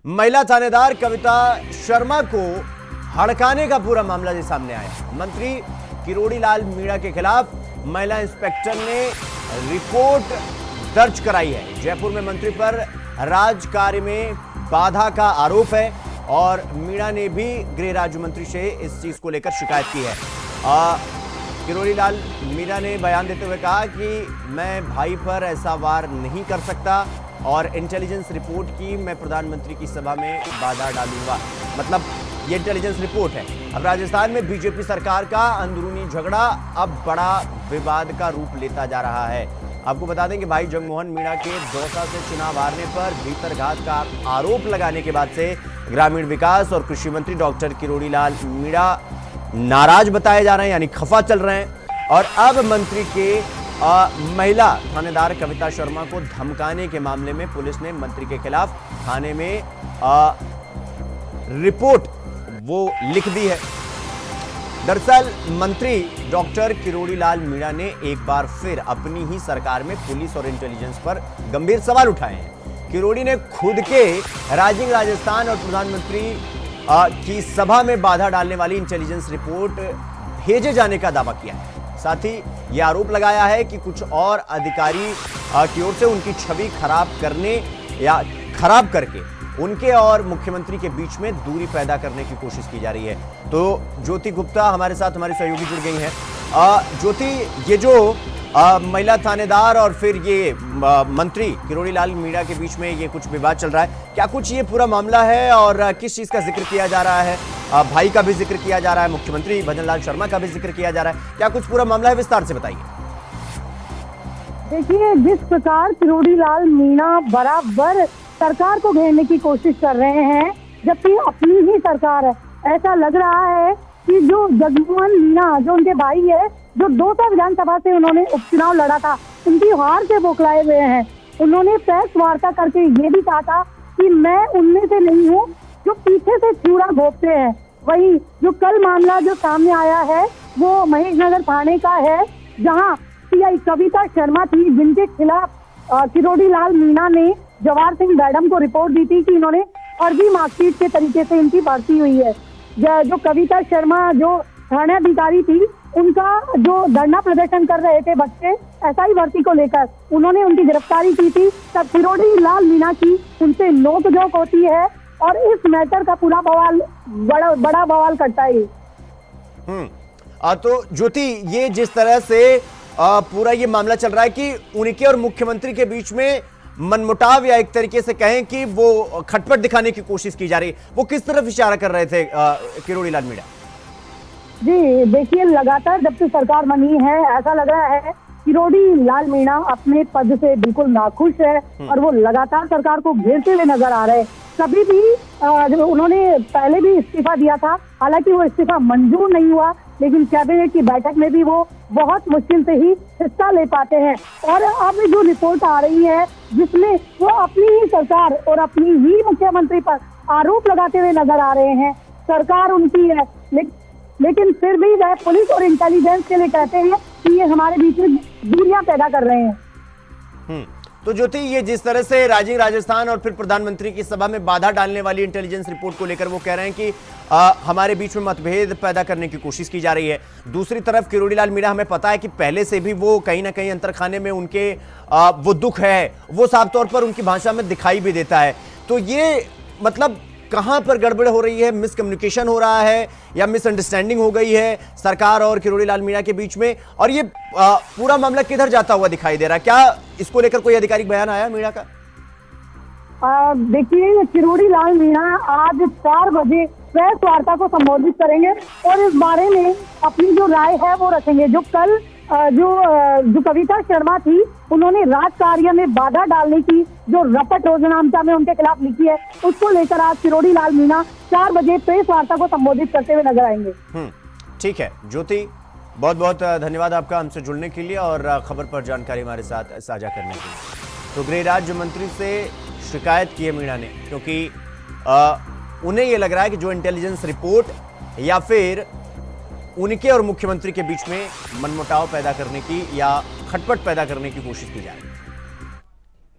महिला थानेदार कविता शर्मा को हड़काने का पूरा मामला जो सामने आया। मंत्री किरोड़ी लाल मीणा के खिलाफ महिला इंस्पेक्टर ने रिपोर्ट दर्ज कराई है। जयपुर में मंत्री पर राज कार्य में बाधा का आरोप है और मीणा ने भी गृह राज्य मंत्री से इस चीज को लेकर शिकायत की है। किरोड़ी लाल मीणा ने बयान देते हुए कहा कि मैं भाई पर ऐसा वार नहीं कर सकता और इंटेलिजेंस रिपोर्ट की मैं प्रधानमंत्री की सभा में बाधा डालूंगा। मतलब ये इंटेलिजेंस रिपोर्ट है। अब राजस्थान में बीजेपी सरकार का अंदरूनी झगड़ा अब बड़ा विवाद का रूप लेता जा रहा है। आपको बता दें कि भाई जगमोहन मीणा के दौसा से चुनाव हारने पर भीतरघात का आरोप लगाने के बाद से ग्रामीण विकास और कृषि मंत्री डॉक्टर किरोड़ी लाल मीणा नाराज बताए जा रहे हैं, यानी खफा चल रहे हैं। और अब मंत्री के महिला थानेदार कविता शर्मा को धमकाने के मामले में पुलिस ने मंत्री के खिलाफ थाने में रिपोर्ट वो लिख दी है। दरअसल मंत्री डॉक्टर किरोड़ी लाल मीणा ने एक बार फिर अपनी ही सरकार में पुलिस और इंटेलिजेंस पर गंभीर सवाल उठाए हैं। किरोड़ी ने खुद के राइजिंग राजस्थान और प्रधानमंत्री की सभा में बाधा डालने वाली इंटेलिजेंस रिपोर्ट भेजे जाने का दावा किया है। साथ ही यह आरोप लगाया है कि कुछ और अधिकारी की ओर से उनकी छवि खराब करने या खराब करके उनके और मुख्यमंत्री के बीच में दूरी पैदा करने की कोशिश की जा रही है। तो ज्योति गुप्ता हमारे साथ हमारे सहयोगी जुड़ गई हैं। ज्योति, ये जो महिला थानेदार और फिर ये मंत्री किरोड़ी लाल मीणा के बीच में ये कुछ विवाद चल रहा है, क्या कुछ ये पूरा मामला है और किस चीज का जिक्र किया जा रहा है? भाई का भी जिक्र किया जा रहा है, मुख्यमंत्री भजनलाल शर्मा का भी जिक्र किया जा रहा है, क्या कुछ पूरा मामला है? विस्तार से बताइए। देखिए, जिस प्रकार किरोड़ी लाल मीणा बराबर सरकार को घेरने की कोशिश कर रहे हैं, जबकि अपनी ही सरकार है, ऐसा लग रहा है कि जो जगमोहन मीणा जो उनके भाई है, जो दौसा विधानसभा से उन्होंने उपचुनाव लड़ा था, उनकी हार से बौखलाए हुए हैं। उन्होंने प्रेस वार्ता करके ये भी कहा था कि मैं उनमें से नहीं हूँ जो पीछे से छुरा घोंपते हैं। वही जो कल मामला जो सामने आया है वो महेशनगर थाने का है, जहाँ सीआई कविता शर्मा थी, जिनके खिलाफ किरोड़ी लाल मीणा ने जवाहर सिंह मैडम को रिपोर्ट दी थी कि इन्होंने फर्जी मार्कशीट के तरीके से इनकी भर्ती हुई है। जो कविता शर्मा जो थानाधिकारी थी, उनका जो धरना प्रदर्शन कर रहे थे बच्चे एसआई भर्ती को लेकर, उन्होंने उनकी गिरफ्तारी की थी। तब किरोड़ी लाल मीणा की उनसे नोकझोंक होती है और इस मैटर का पूरा बवाल बड़ा बवाल करता है। तो ज्योति, ये जिस तरह से पूरा ये मामला चल रहा है कि उनके और मुख्यमंत्री के बीच में मनमुटाव या एक तरीके से कहें कि वो खटपट दिखाने की कोशिश की जा रही है, वो किस तरफ इशारा कर रहे थे किरोड़ी लाल मीणा? जी देखिए, लगातार जब से सरकार बनी है ऐसा लग रहा है किरोड़ी लाल मीणा अपने पद से बिल्कुल नाखुश है और वो लगातार सरकार को घेरते हुए नजर आ रहे हैं। कभी भी उन्होंने पहले भी इस्तीफा दिया था, हालांकि वो इस्तीफा मंजूर नहीं हुआ, लेकिन कैबिनेट की बैठक में भी वो बहुत मुश्किल से ही हिस्सा ले पाते हैं। और अब जो रिपोर्ट आ रही है जिसमें वो अपनी ही सरकार और अपनी ही मुख्यमंत्री पर आरोप लगाते हुए नजर आ रहे हैं। सरकार उनकी है, लेकिन फिर भी वह पुलिस और इंटेलिजेंस के लिए कहते हैं कि ये हमारे बीच में दूरियां पैदा कर रहे हैं। तो ज्योति, ये जिस तरह से राइजिंग राजस्थान और फिर प्रधानमंत्री की सभा में बाधा डालने वाली इंटेलिजेंस रिपोर्ट को लेकर वो कह रहे हैं कि हमारे बीच में मतभेद पैदा करने की कोशिश की जा रही है। दूसरी तरफ किरोड़ी लाल मीणा, हमें पता है कि पहले से भी वो कहीं ना कहीं अंतरखाने में उनके वो दुख है, वो साफ तौर पर उनकी भाषा में दिखाई भी देता है। तो ये मतलब कहां पर गड़बड़ हो रही है? मिसकम्युनिकेशन हो रहा है या मिसअंडरस्टैंडिंग हो गई है सरकार और किरोड़ी लाल मीणा के बीच में? और ये पूरा मामला किधर जाता हुआ दिखाई दे रहा है? क्या इसको लेकर कोई आधिकारिक बयान आया मीणा का? देखिए, किरोड़ी लाल मीणा आज 4 बजे प्रेस वार्ता को संबोधित करेंगे और इस बारे में अपनी जो राय है वो रखेंगे। जो कल जो कविता शर्मा थी, उन्होंने राज कार्य में बाधा डालने की जो रपट रोजनामचा में उनके खिलाफ लिखी है, उसको लेकर आज किरोड़ी लाल मीणा 4 बजे प्रेस वार्ता को संबोधित करते हुए नजर आएंगे। ठीक है ज्योति, बहुत बहुत धन्यवाद आपका हमसे जुड़ने के लिए और खबर पर जानकारी हमारे साथ साझा करने के लिए। तो गृह राज्य मंत्री से शिकायत की है मीणा ने, क्योंकि उन्हें यह लग रहा है कि जो इंटेलिजेंस रिपोर्ट या फिर उनके और मुख्यमंत्री के बीच में मनमुटाव पैदा करने की या खटपट पैदा करने की कोशिश की जा रही है।